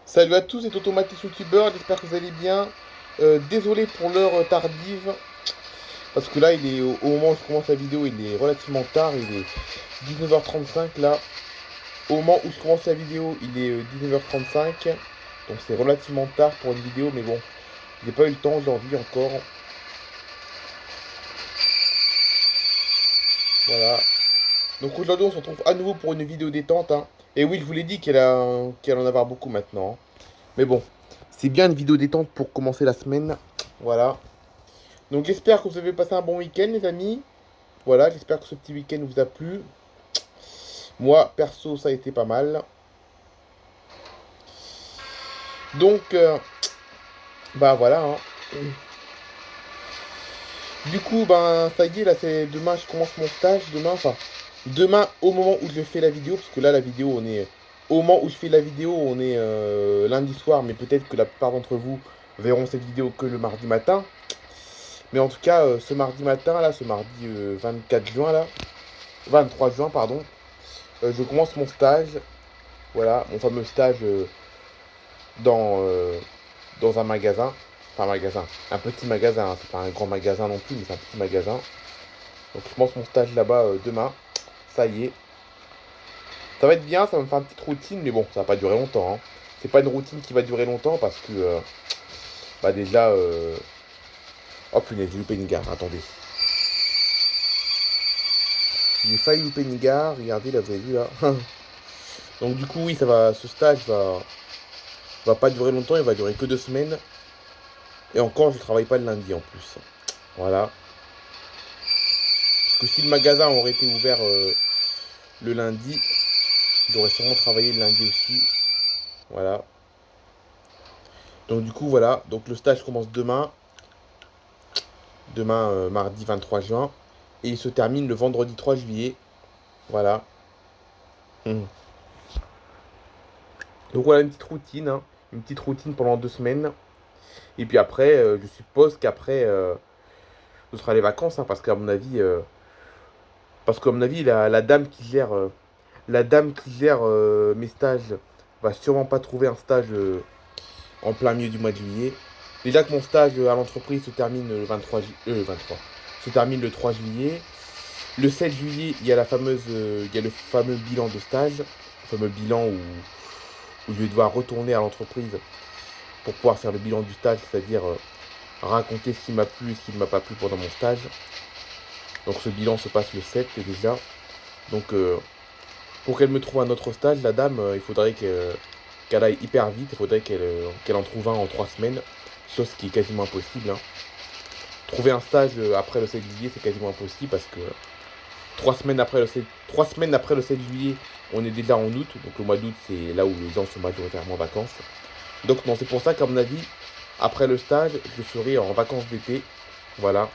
Salut à tous, c'est Automatis YouTuber, j'espère que vous allez bien. Désolé pour l'heure tardive, parce que là, au moment où je commence la vidéo, il est relativement tard, il est 19h35 là. Au moment où je commence la vidéo, il est 19h35, donc c'est relativement tard pour une vidéo, mais bon, j'ai pas eu le temps aujourd'hui encore. Voilà. Donc aujourd'hui, on se retrouve à nouveau pour une vidéo détente, hein. Et oui, je vous l'ai dit qu'elle allait en avoir beaucoup maintenant, hein. Mais bon, c'est bien une vidéo détente pour commencer la semaine. Voilà. Donc j'espère que vous avez passé un bon week-end les amis. Voilà, j'espère que ce petit week-end vous a plu. Moi, perso, ça a été pas mal. Donc, bah voilà, hein. Du coup, ben ça y est, là c'est demain, je commence mon stage. Demain au moment où je fais la vidéo, parce que là la vidéo, on est... Au moment où je fais la vidéo, on est lundi soir, mais peut-être que la plupart d'entre vous verront cette vidéo que le mardi matin. Mais en tout cas, ce mardi matin, là, ce mardi 24 juin, là, 23 juin, pardon, je commence mon stage. Voilà, mon fameux stage dans, euh, dans un magasin. Enfin, un magasin. Un petit magasin, hein. C'est pas un grand magasin non plus, mais c'est un petit magasin. Donc, je commence mon stage là-bas demain. Ça y est. Ça va être bien, ça va me faire une petite routine, mais bon, ça va pas durer longtemps, hein. C'est pas une routine qui va durer longtemps parce que, bah déjà, oh punaise, j'ai loupé une gare, attendez. J'ai failli louper une gare, regardez, là, vous avez vu là. Donc, du coup, oui, ce stage va pas durer longtemps, il va durer que 2 semaines. Et encore, je travaille pas le lundi en plus. Voilà. Parce que si le magasin aurait été ouvert le lundi, j'aurais sûrement travaillé le lundi aussi. Voilà. Donc du coup, voilà. Donc le stage commence demain. Demain, mardi 23 juin. Et il se termine le vendredi 3 juillet. Voilà. Hmm. Donc voilà une petite routine, hein. Une petite routine pendant 2 semaines. Et puis après, je suppose qu'après, ce sera les vacances, hein, parce qu'à mon avis, la dame qui gère, mes stages va sûrement pas trouver un stage en plein milieu du mois de juillet. Déjà que mon stage à l'entreprise se termine le 23, se termine le 3 juillet. Le 7 juillet, il y a le fameux bilan de stage, le fameux bilan où je vais devoir retourner à l'entreprise pour pouvoir faire le bilan du stage, c'est-à-dire raconter ce qui m'a plu et ce qui ne m'a pas plu pendant mon stage. Donc ce bilan se passe le 7 déjà. Donc pour qu'elle me trouve un autre stage, la dame, il faudrait qu'elle aille hyper vite, il faudrait qu'elle en trouve un en 3 semaines, chose qui est quasiment impossible, hein. Trouver un stage après le 7 juillet, c'est quasiment impossible parce que 3 semaines après le 7 juillet, on est déjà en août. Donc le mois d'août, c'est là où les gens sont majoritairement en vacances. Donc non, c'est pour ça qu'à mon avis, après le stage, je serai en vacances d'été. Voilà.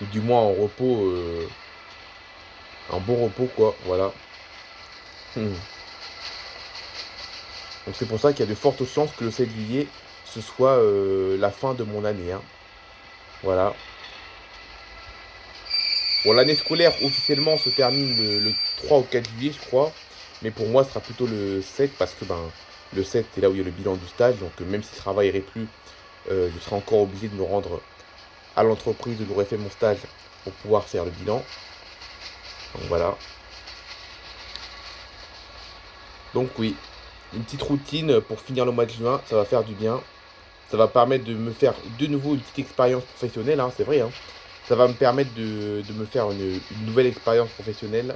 Ou du moins en repos, un bon repos quoi. Voilà. Hmm. Donc c'est pour ça qu'il y a de fortes chances que le 7 juillet, ce soit la fin de mon année, hein. Voilà. Bon, l'année scolaire officiellement se termine le 3 ou 4 juillet, je crois. Mais pour moi, ce sera plutôt le 7 parce que ben, le 7, c'est là où il y a le bilan du stage. Donc même si je ne travaillerai plus, je serai encore obligé de me rendre à l'entreprise où j'aurais fait mon stage pour pouvoir faire le bilan. Donc voilà. Donc oui, une petite routine pour finir le mois de juin, ça va faire du bien. Ça va permettre de me faire de nouveau une petite expérience professionnelle, hein, c'est vrai, hein. Ça va me permettre de me faire une nouvelle expérience professionnelle.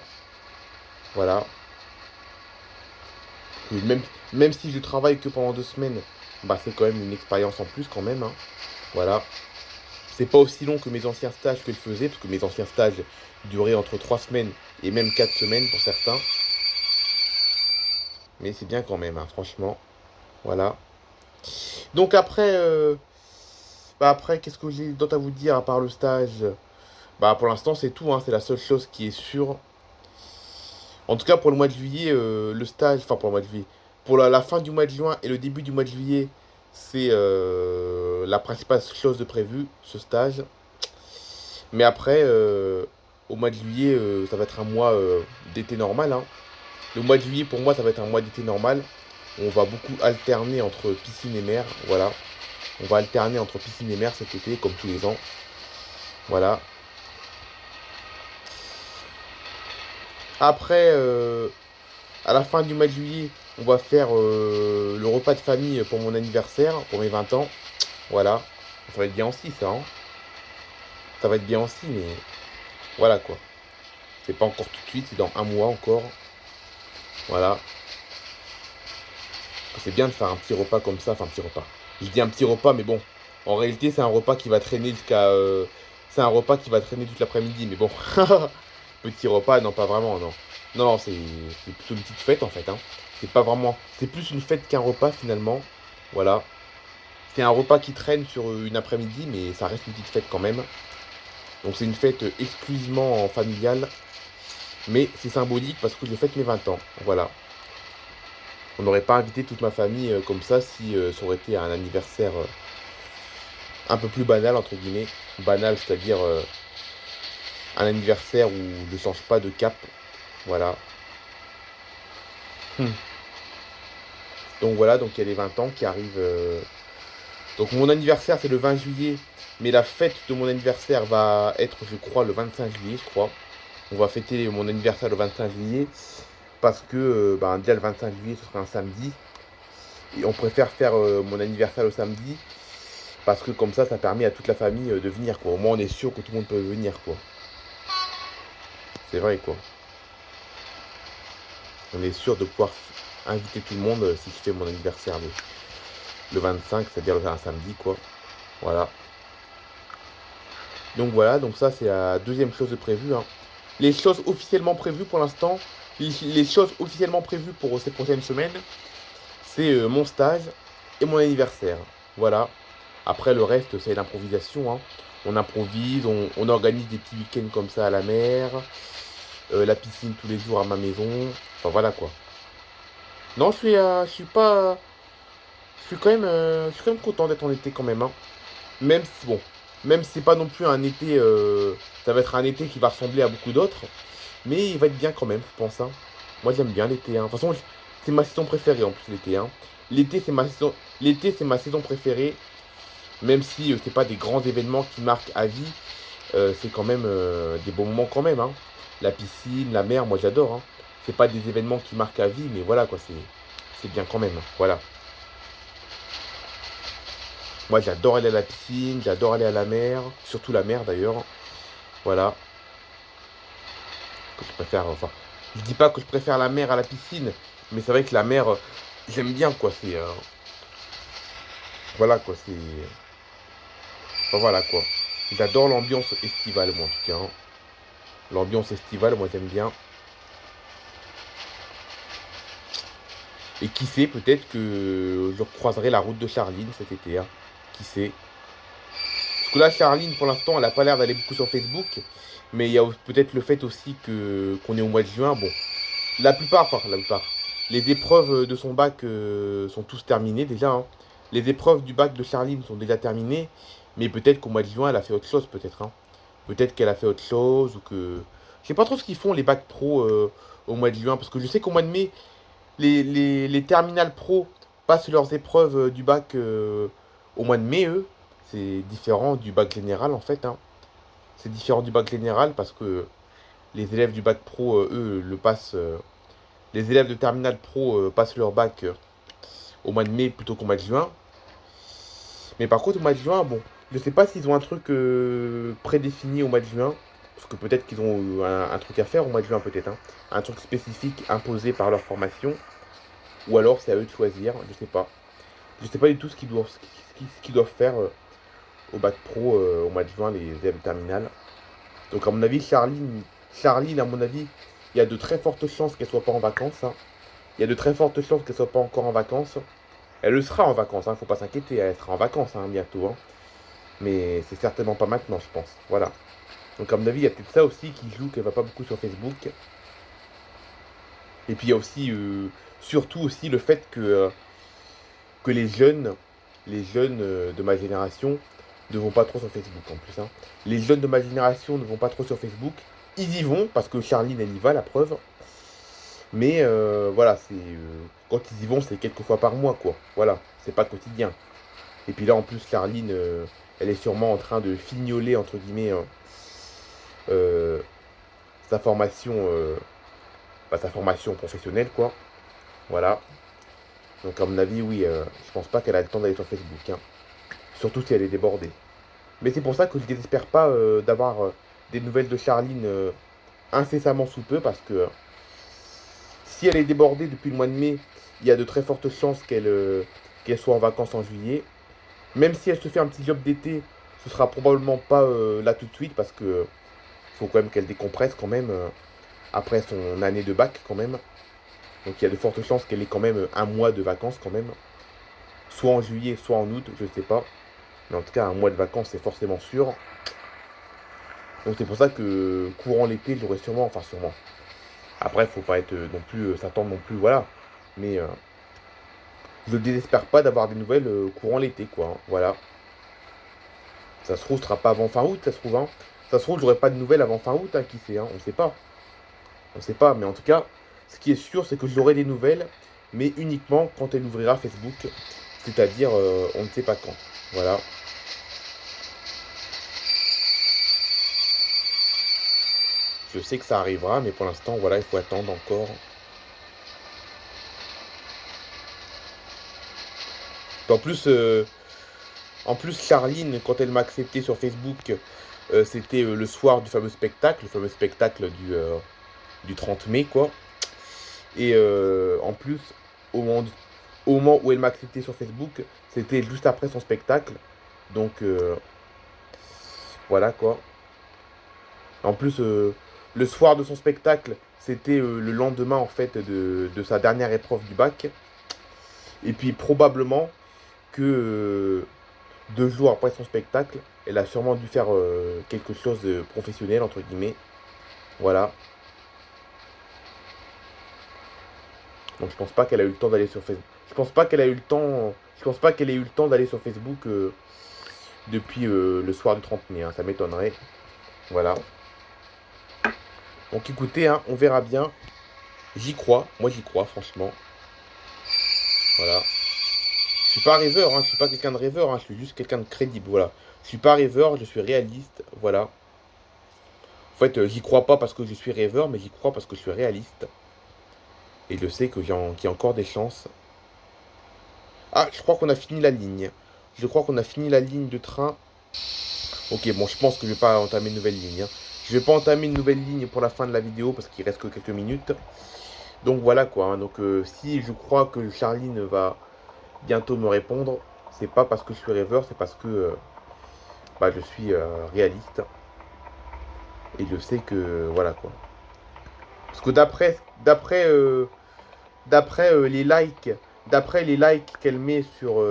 Voilà. Et même si je travaille que pendant 2 semaines, bah c'est quand même une expérience en plus quand même, hein. Voilà. C'est pas aussi long que mes anciens stages que je faisais, parce que mes anciens stages duraient entre 3 semaines et même 4 semaines pour certains. Mais c'est bien quand même, hein, franchement. Voilà. Donc après, qu'est-ce que j'ai d'autre à vous dire à part le stage? Bah pour l'instant c'est tout, hein, c'est la seule chose qui est sûre. En tout cas pour le mois de juillet, le stage, enfin pour le mois de juillet, pour la fin du mois de juin et le début du mois de juillet, c'est la principale chose de prévu, ce stage. Mais après, au mois de juillet, ça va être un mois d'été normal, hein. Le mois de juillet pour moi ça va être un mois d'été normal. On va beaucoup alterner entre piscine et mer, voilà. On va alterner entre piscine et mer cet été, comme tous les ans. Voilà. Après, à la fin du mois de juillet, on va faire le repas de famille pour mon anniversaire, pour mes 20 ans. Voilà. Ça va être bien aussi, ça, hein. Ça va être bien aussi, mais voilà, quoi. C'est pas encore tout de suite, c'est dans un mois encore. Voilà. C'est bien de faire un petit repas comme ça, enfin un petit repas. Je dis un petit repas, mais bon. En réalité, c'est un repas qui va traîner jusqu'à... c'est un repas qui va traîner toute l'après-midi, mais bon. Petit repas, non, pas vraiment, non. Non, non, c'est plutôt une petite fête, en fait, hein. C'est pas vraiment... C'est plus une fête qu'un repas, finalement. Voilà. C'est un repas qui traîne sur une après-midi, mais ça reste une petite fête quand même. Donc c'est une fête exclusivement familiale. Mais c'est symbolique parce que je fête mes 20 ans. Voilà. On n'aurait pas invité toute ma famille comme ça si ça aurait été un anniversaire un peu plus banal, entre guillemets. Banal, c'est-à-dire un anniversaire où je ne change pas de cap. Voilà. Donc voilà, donc il y a les 20 ans qui arrivent. Donc mon anniversaire c'est le 20 juillet. Mais la fête de mon anniversaire va être, je crois, le 25 juillet, je crois. On va fêter mon anniversaire le 25 juillet. Parce que déjà le 25 juillet, ce sera un samedi. Et on préfère faire mon anniversaire le samedi. Parce que comme ça permet à toute la famille de venir, quoi. Au moins, on est sûr que tout le monde peut venir, quoi. C'est vrai, quoi. On est sûr de pouvoir inviter tout le monde si je fais mon anniversaire le 25, c'est-à-dire un samedi, quoi. Voilà. Donc voilà, donc ça, c'est la deuxième chose de prévue, hein. Les choses officiellement prévues pour l'instant, les choses officiellement prévues pour ces prochaines semaines, c'est mon stage et mon anniversaire. Voilà. Après, le reste, c'est l'improvisation, hein. On improvise, on organise des petits week-ends comme ça à la mer, la piscine tous les jours à ma maison. Enfin, voilà, quoi. Non, je suis pas... je suis quand même content d'être en été quand même, hein. Même si, bon, même si c'est pas non plus un été... ça va être un été qui va ressembler à beaucoup d'autres. Mais il va être bien quand même, je pense, hein. Moi, j'aime bien l'été, hein. De toute façon, c'est ma saison préférée en plus, l'été, hein. L'été, c'est ma saison préférée. Même si c'est pas des grands événements qui marquent à vie, c'est quand même des bons moments quand même, hein. La piscine, la mer, moi j'adore, hein. C'est pas des événements qui marquent à vie, mais voilà quoi, c'est bien quand même, hein. Voilà. Moi j'adore aller à la piscine, j'adore aller à la mer, surtout la mer d'ailleurs. Voilà. Que je préfère, enfin, je dis pas que je préfère la mer à la piscine, mais c'est vrai que la mer, j'aime bien quoi, c'est... voilà quoi, c'est... enfin, voilà quoi. J'adore l'ambiance estivale, moi en tout cas, hein. L'ambiance estivale, moi j'aime bien. Et qui sait, peut-être que je croiserai la route de Charline cet été, hein. Qui sait. Parce que là, Charline, pour l'instant, elle n'a pas l'air d'aller beaucoup sur Facebook. Mais il y a peut-être le fait aussi que qu'on est au mois de juin. Bon, la plupart. Les épreuves de son bac sont tous terminées déjà, hein. Les épreuves du bac de Charline sont déjà terminées. Mais peut-être qu'au mois de juin, elle a fait autre chose, peut-être, hein. Peut-être qu'elle a fait autre chose ou que... Je sais pas trop ce qu'ils font, les bacs pro, au mois de juin. Parce que je sais qu'au mois de mai, les terminales pro passent leurs épreuves du bac au mois de mai, eux. C'est différent du bac général, en fait, hein. C'est différent du bac général parce que les élèves du bac pro, eux, le passent. Les élèves de terminale pro passent leur bac au mois de mai plutôt qu'au mois de juin. Mais par contre, au mois de juin, bon, je sais pas s'ils ont un truc prédéfini au mois de juin. Parce que peut-être qu'ils ont un truc à faire au mois de juin, peut-être, hein. Un truc spécifique imposé par leur formation. Ou alors c'est à eux de choisir, je sais pas. Je sais pas du tout ce qu'ils doivent faire au bac pro au mois de juin, les élèves de terminale. Donc à mon avis, Charline, à mon avis, il y a de très fortes chances qu'elle soit pas en vacances, hein. Il y a de très fortes chances qu'elle soit pas encore en vacances. Elle le sera en vacances, hein, faut pas s'inquiéter, elle sera en vacances hein, bientôt, hein. Mais c'est certainement pas maintenant, je pense. Voilà. Donc à mon avis, il y a peut-être ça aussi qui joue qu'elle va pas beaucoup sur Facebook. Et puis il y a aussi, surtout aussi le fait que les jeunes de ma génération ne vont pas trop sur Facebook en plus, hein. Les jeunes de ma génération ne vont pas trop sur Facebook. Ils y vont parce que Charline elle y va, la preuve. Mais voilà, c'est quand ils y vont, c'est quelques fois par mois, quoi. Voilà, c'est pas quotidien. Et puis là, en plus, Charline, elle est sûrement en train de fignoler, entre guillemets, euh, sa formation, sa formation professionnelle, quoi. Voilà. Donc, à mon avis, oui, je pense pas qu'elle a le temps d'aller sur Facebook, hein. Surtout si elle est débordée. Mais c'est pour ça que je ne désespère pas d'avoir des nouvelles de Charline incessamment sous peu, parce que si elle est débordée depuis le mois de mai, il y a de très fortes chances qu'elle soit en vacances en juillet. Même si elle se fait un petit job d'été, ce sera probablement pas là tout de suite, parce que faut quand même qu'elle décompresse quand même après son année de bac quand même. Donc il y a de fortes chances qu'elle ait quand même un mois de vacances quand même. Soit en juillet, soit en août, je sais pas. Mais en tout cas, un mois de vacances, c'est forcément sûr. Donc c'est pour ça que courant l'été, j'aurai sûrement, enfin sûrement. Après, faut pas être non plus, s'attendre non plus, voilà. Mais je ne désespère pas d'avoir des nouvelles courant l'été, quoi, hein. Voilà. Ça se trouve, ce sera pas avant fin août, ça se trouve, hein. Ça se trouve, j'aurai pas de nouvelles avant fin août, hein, qui sait, hein, on sait pas. On sait pas, mais en tout cas, ce qui est sûr, c'est que j'aurai des nouvelles, mais uniquement quand elle ouvrira Facebook, c'est-à-dire on ne sait pas quand. Voilà. Je sais que ça arrivera, mais pour l'instant, voilà, il faut attendre encore. En plus, Charline, quand elle m'a accepté sur Facebook, c'était le soir du fameux spectacle, le fameux spectacle du 30 mai, quoi. Et en plus, au moment où elle m'a accepté sur Facebook, c'était juste après son spectacle. Donc, voilà, quoi. En plus, le soir de son spectacle, c'était le lendemain, en fait, de sa dernière épreuve du bac. Et puis, probablement que 2 jours après son spectacle, elle a sûrement dû faire quelque chose de professionnel, entre guillemets. Voilà. Donc je pense pas qu'elle a eu le temps d'aller sur Facebook. Je pense pas qu'elle a eu le temps. Je pense pas qu'elle ait eu le temps d'aller sur Facebook depuis le soir du 30 mai, hein. Ça m'étonnerait. Voilà. Donc écoutez, hein, on verra bien. J'y crois. Moi j'y crois, franchement. Voilà. Je suis pas rêveur, hein. Je suis pas quelqu'un de rêveur, hein. Je suis juste quelqu'un de crédible. Voilà. Je suis pas rêveur, je suis réaliste. Voilà. En fait, j'y crois pas parce que je suis rêveur, mais j'y crois parce que je suis réaliste. Et je sais qu'il y a encore des chances. Ah, je crois qu'on a fini la ligne. Je crois qu'on a fini la ligne de train. Ok, bon, je pense que je vais pas entamer une nouvelle ligne, hein. Je vais pas entamer une nouvelle ligne pour la fin de la vidéo parce qu'il reste que quelques minutes. Donc voilà quoi, hein. Donc si je crois que Charline va bientôt me répondre, c'est pas parce que je suis rêveur, c'est parce que je suis réaliste. Et je sais que voilà quoi. Parce que d'après les likes qu'elle met sur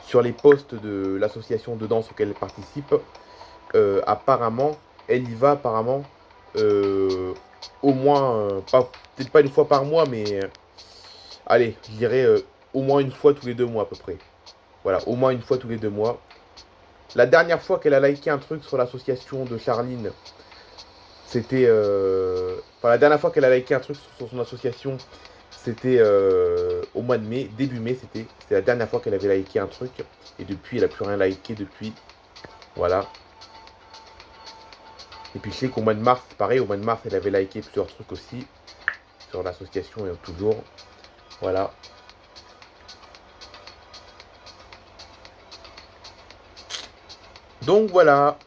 sur les posts de l'association de danse auquel elle participe, apparemment, elle y va apparemment au moins, peut-être pas une fois par mois, mais allez, je dirais au moins une fois tous les 2 mois à peu près. Voilà, au moins une fois tous les 2 mois. La dernière fois qu'elle a liké un truc sur l'association de Charline, c'était... Enfin, la dernière fois qu'elle a liké un truc sur son association, c'était au mois de mai, début mai, c'était la dernière fois qu'elle avait liké un truc. Et depuis, elle n'a plus rien liké depuis. Voilà. Et puis je sais qu'au mois de mars, c'est pareil, au mois de mars, elle avait liké plusieurs trucs aussi. Sur l'association et toujours. Voilà. Donc voilà.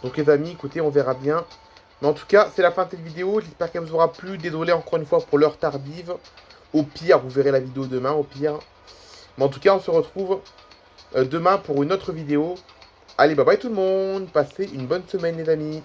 Donc les amis, écoutez, on verra bien. Mais en tout cas, c'est la fin de cette vidéo. J'espère qu'elle vous aura plu. Désolé encore une fois pour l'heure tardive. Au pire, vous verrez la vidéo demain, au pire. Mais en tout cas, on se retrouve demain pour une autre vidéo. Allez, bye bye tout le monde. Passez une bonne semaine les amis.